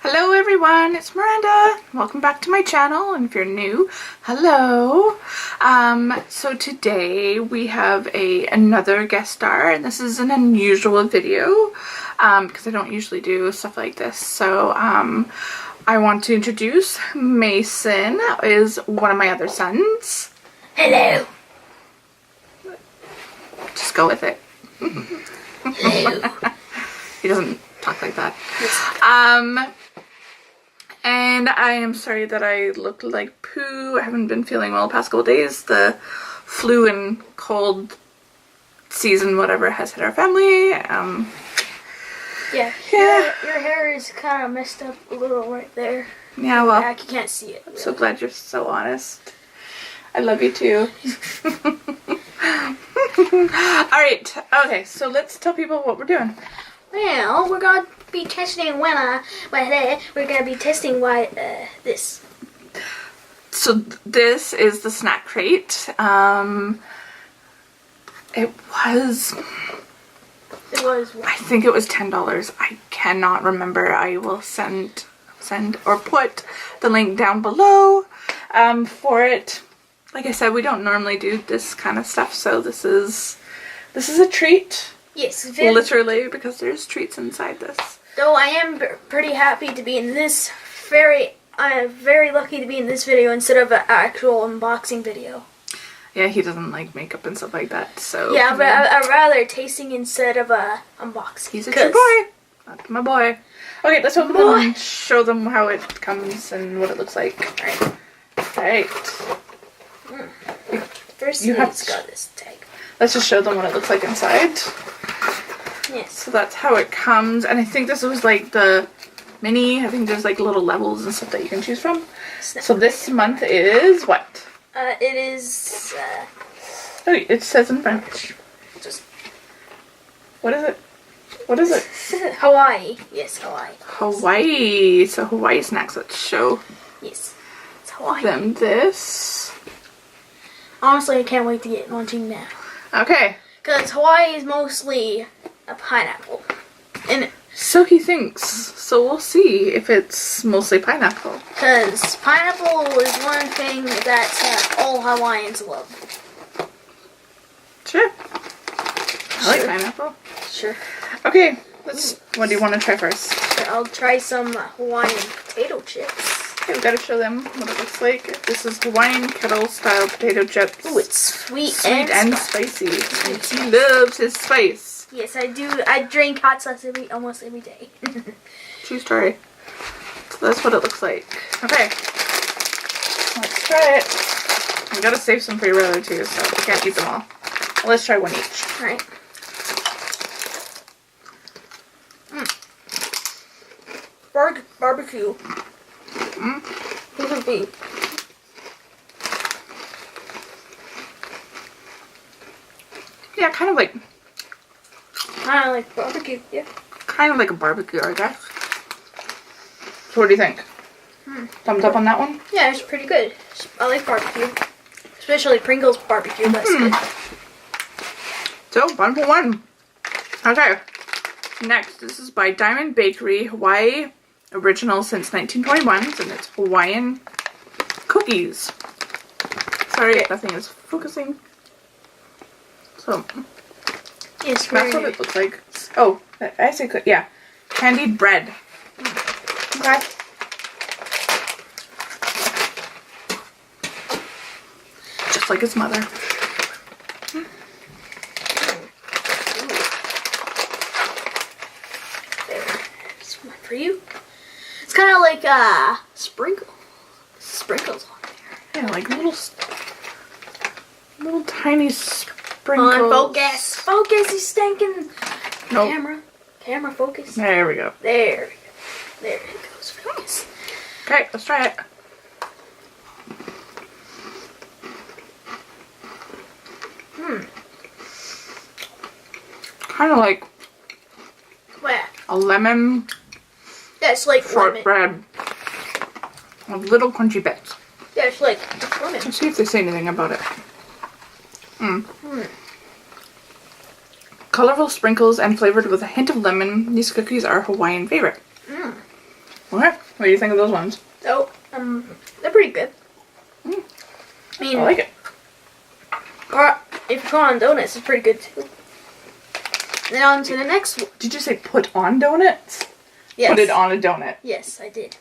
Hello everyone, it's Miranda. Welcome back to my channel, and if you're new, hello. So today we have another guest star, and this is an unusual video because I don't usually do stuff like this. So I want to introduce Mason, is one of my other sons. Hello. Just go with it. Hello. He doesn't talk like that. And I am sorry that I look like poo. I haven't been feeling well the past couple of days. The flu and cold season, whatever, has hit our family. Yeah. Your hair is kind of messed up a little right there. Yeah, well, Back, you can't see it. I'm so glad you're so honest. I love you too. Alright, okay, so let's tell people what we're doing. Well, we're gonna be testing we're gonna be testing this. So this is the snack crate. It was what? I think it was $10. I cannot remember. I will send or put the link down below for it. Like I said, we don't normally do this kind of stuff, so this is a treat. Yes, literally, because there's treats inside this. Though I am pretty happy to be in this I am very lucky to be in this video instead of an actual unboxing video. Yeah, he doesn't like makeup and stuff like that, so... Yeah, but I'd rather tasting instead of unboxing. He's a true boy. That's my boy. Okay, let's open them and show them how it comes and what it looks like. Alright. First, you have it's got this tag. Let's just show them what it looks like inside. Yes. So that's how it comes, and I think this was like the mini. I think there's like little levels and stuff that you can choose from. So this month is what? It is. Oh, it says in French. What is it? What is it? Hawaii. Yes, Hawaii. Hawaii. So Hawaii snacks. Let's show. Yes, it's Hawaii. Them this. Honestly, I can't wait to get munching now. Okay. Because Hawaii is mostly a pineapple. And so he thinks. So we'll see if it's mostly pineapple. Because pineapple is one thing that all Hawaiians love. Sure. I like pineapple. Sure. Okay. What do you want to try first? Sure, I'll try some Hawaiian potato chips. Okay, we've got to show them what it looks like. This is Hawaiian kettle style potato chips. Ooh, it's sweet and spicy. And he loves his spice. Yes, I do. I drink hot sauce almost every day. True story. So that's what it looks like. Okay. Let's try it. We gotta save some for your brother too, so we can't eat them all. Let's try one each. Alright. Barbecue. This would be. Yeah, kind of like Barbecue, yeah. Kind of like a barbecue, I guess. So what do you think? Thumbs up on that one? Yeah, it's pretty good. I like barbecue. Especially Pringles barbecue, that's good. So, 1 for 1. Okay. Next, this is by Diamond Bakery, Hawaii. Original since 1921, and it's Hawaiian cookies. Sorry, nothing is focusing. So, yes, that's what it looks like. Oh, I say yeah. Candied bread. Okay. Just like his mother. There's one for you. It's kind of like sprinkles on there. Yeah, like little tiny sprinkles. On focus. Focus, he's stinking. Nope. Camera focus. There we go. There we go. There it goes, focus. Okay, let's try it. Kind of like Where? a lemon That's like shortbread with little crunchy bits. Yeah, it's like lemon. Let's see if they say anything about it. Colorful sprinkles and flavored with a hint of lemon, these cookies are a Hawaiian favorite. What do you think of those ones? Oh, they're pretty good. I mean, I like it. or if you put on donuts, it's pretty good too. Then on to the next one. Did you say put on donuts? Yes. Put it on a donut. Yes, I did.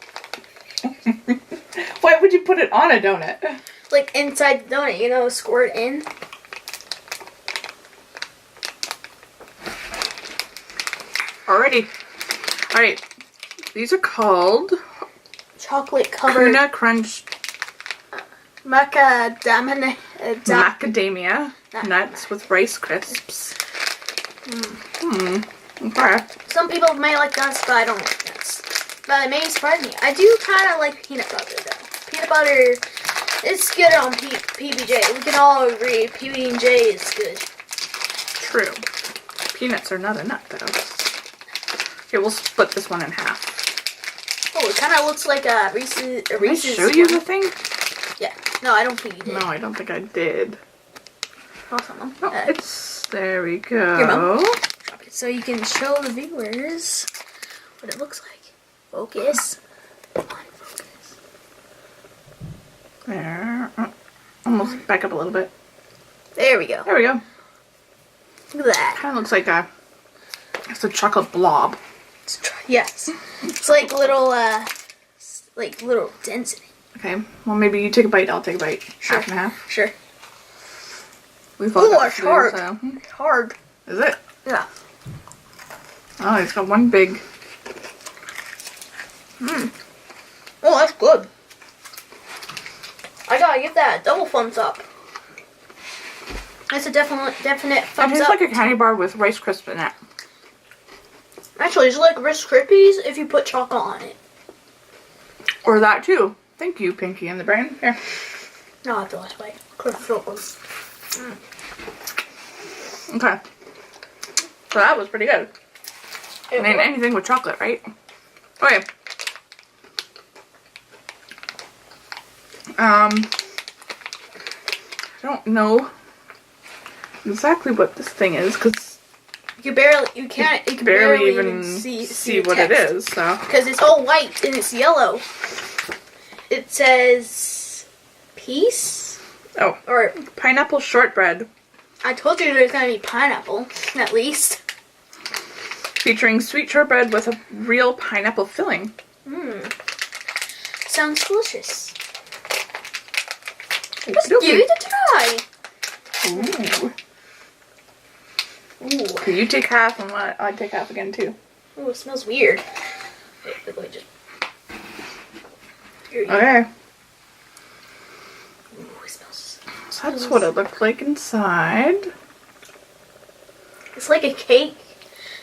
Why would you put it on a donut? Like inside the donut, you know, squirt in. Alrighty. Alright. These are called Chocolate covered Kuna Crunch macadamia macadamia nuts with Rice Crisps. Okay. Some people may like nuts, but I don't like nuts. But it may surprise me. I do kind of like peanut butter, though. Peanut butter is good on PB&J. We can all agree PB&J is good. True. Peanuts are not a nut, though. Okay, we'll split this one in half. Oh, it kind of looks like a Reese's. Did I show you the thing? Yeah. No, I don't think you did. No, I don't think I did. Awesome. Oh, it's... There we go. Here, Mom. Drop it so you can show the viewers what it looks like. Focus. Come on, focus. There. Almost back up a little bit. There we go. There we go. Look at that. Kind of looks like it's a chocolate blob. Yes. It's like little, little density. Okay, well maybe you take a bite, I'll take a bite. Sure. Half and half. Sure. We've all got it's food, hard. so- It's hard. Is it? Yeah. Oh, it's got one big. Oh, that's good. I gotta give that a double thumbs up. That's a definite It thumbs tastes up. like a candy bar with Rice Crisp in it. Actually, it's like Rice Krispies if you put chocolate on it. Or that too. Thank you, Pinky and the Brain. Here. No, I'll have to last bite. Okay. So that was pretty good. I mean, anything with chocolate, right? Okay. I don't know exactly what this thing is because You can barely even see what it is. So because it's all white and it's yellow. It says peace oh, or pineapple shortbread I told you there's gonna be pineapple at least. featuring sweet shortbread with a real pineapple filling. Sounds delicious. Just Give it a try. Ooh. Ooh. Okay, you take half and I take half again too. Ooh, it smells weird. Wait, let me just. Here you go. Okay. Ooh, it smells. So that's what it looked like inside. It's like a cake,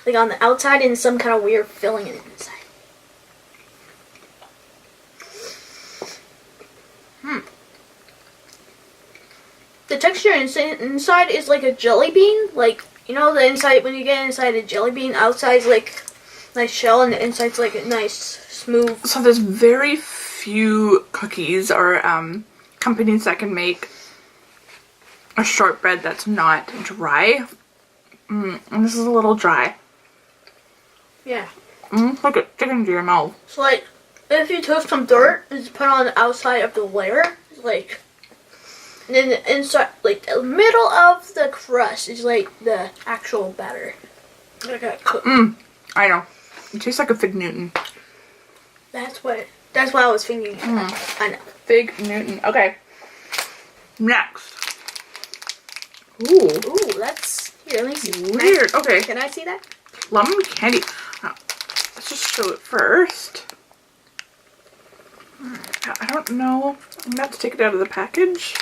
like on the outside, and some kind of weird filling in the inside. The texture inside is like a jelly bean, like you know the inside when you get inside a jelly bean, outside's like nice shell, and the inside's like a nice smooth. So there's very few cookies or companies that can make a shortbread that's not dry. And this is a little dry. Yeah. Look at sticking to your mouth. So like, if you took some dirt and just put it on the outside of the layer, like, and then the inside, like the middle of the crust is like the actual batter. Okay, cool. I know. It tastes like a Fig Newton. That's what I was thinking. I know. Fig Newton. Okay. Next. Ooh. Ooh, that's here. Let me see. Weird. Okay. Can I see that? Plum candy. Oh, let's just show it first. I don't know. I'm gonna have to take it out of the package.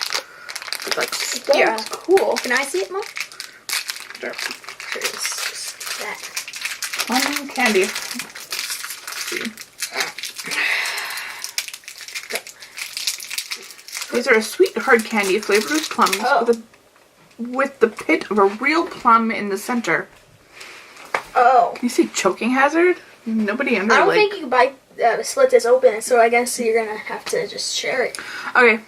It like Here. smells cool. Can I see it, Mom? Sure. Here's that. Plum candy. Let's see. These are a sweet hard candy flavored with plums with the pit of a real plum in the center. Oh. You see choking hazard? Nobody under I don't like... think you can split this open, so I guess you're gonna have to just share it. Okay.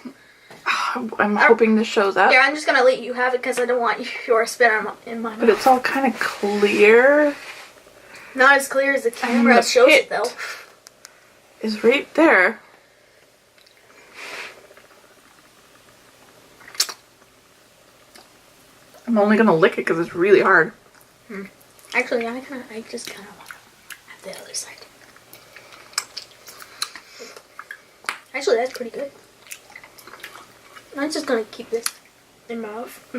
I'm hoping this shows up. Yeah, I'm just gonna let you have it because I don't want your spit in my mouth. But it's all kind of clear. Not as clear as the camera the shows pit. it though. is right there. I'm only gonna lick it because it's really hard. Actually, I just kind of want to have the other side. Actually, that's pretty good. I'm just gonna keep this in my mouth.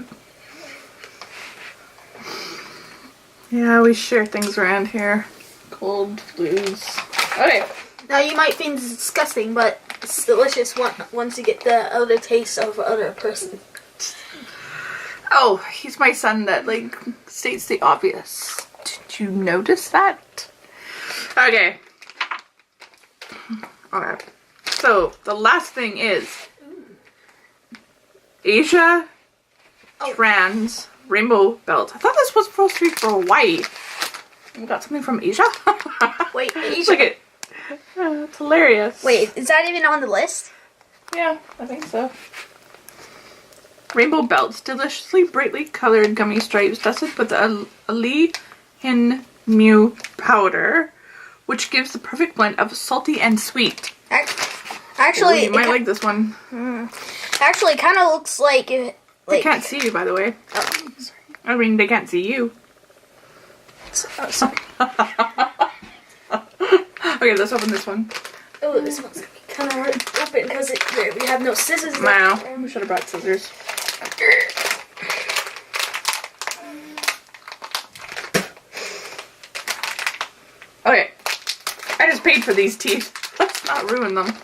Yeah, we share things around here. Cold blues. Okay. Now you might find this disgusting, but it's delicious once you get the other taste of other person. Oh, he's my son that like states the obvious. Did you notice that? Okay. Okay. So the last thing is Asia Trans Rainbow Belt. I thought this was supposed to be for Hawaii. We got something from Asia? Wait, Asia. Look at it's hilarious. Wait, is that even on the list? Yeah, I think so. Rainbow Belts, deliciously brightly colored gummy stripes dusted with Ali Hin Mu powder, which gives the perfect blend of salty and sweet. Actually, Ooh, you might like this one. Actually, it kind of looks like They can't see you, by the way. Oh, sorry. I mean, they can't see you. Sorry. Okay, let's open this one. Oh, this one's gonna be kind of hard to open because we have no scissors. Wow, we should have brought scissors. Okay, I just paid for these teeth. Let's not ruin them.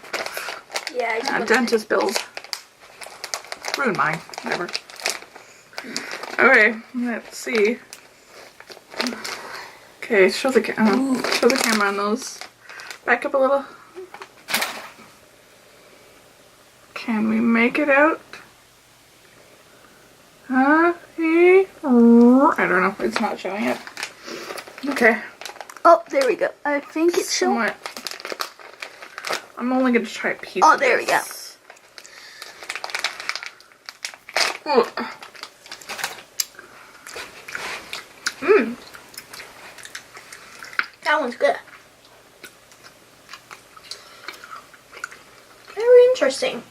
Yeah, I just Dentist bills. Ruin mine. Whatever. Okay, let's see. Okay, show the camera on those. Back up a little. Can we make it out? I don't know. It's not showing it. Okay. Oh, there we go. I think it's showing. Somewhat. I'm only going to try a piece. Oh, of there we go. this. Ooh. That one's good. Very interesting.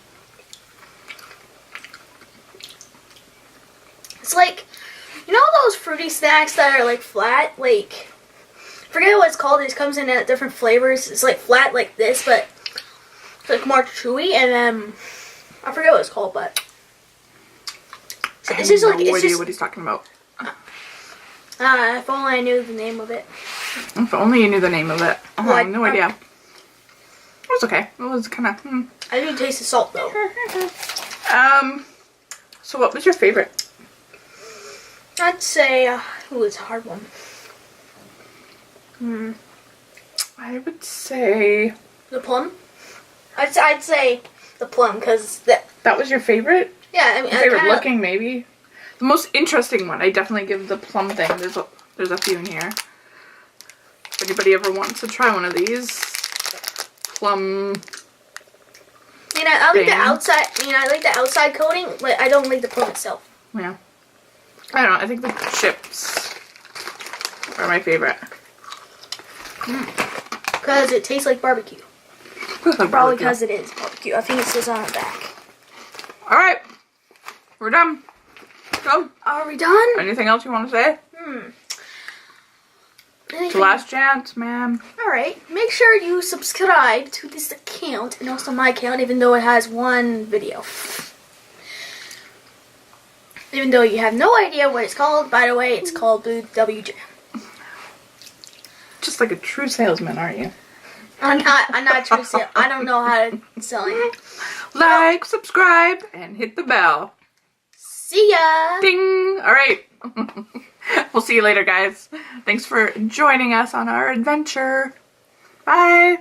It's like, you know those fruity snacks that are like flat? Like, I forget what it's called. It comes in different flavors. It's like flat like this, but it's like more chewy. And then, I forget what it's called, but I have no idea what he's talking about. if only I knew the name of it. If only you knew the name of it. I have no What? idea. It was okay. It was kind of. I do taste the salt though. So what was your favorite? I'd say, ooh, it's a hard one. I would say The plum? I'd say the plum, because that was your favorite. yeah, I mean, Favorite looking, maybe. The most interesting one, I definitely give the plum thing. There's a few in here. If anybody ever wants to try one of these, plum. You know, I like thing. the outside. You know, I like the outside coating, but I don't like the plum itself. Yeah. I don't know. I think the chips are my favorite. Because it tastes like barbecue. Probably because it is barbecue. I think it says on the back. All right, we're done. Go. Are we done? Anything else you want to say? It's the last chance, man. Alright, make sure you subscribe to this account and also my account, even though it has one video. Even though you have no idea what it's called, by the way, it's called Blue WJ. Just like a true salesman, aren't you? I'm not true sale. I don't know how to sell it. Like, subscribe, and hit the bell. See ya! Ding! All right. We'll see you later, guys. Thanks for joining us on our adventure. Bye.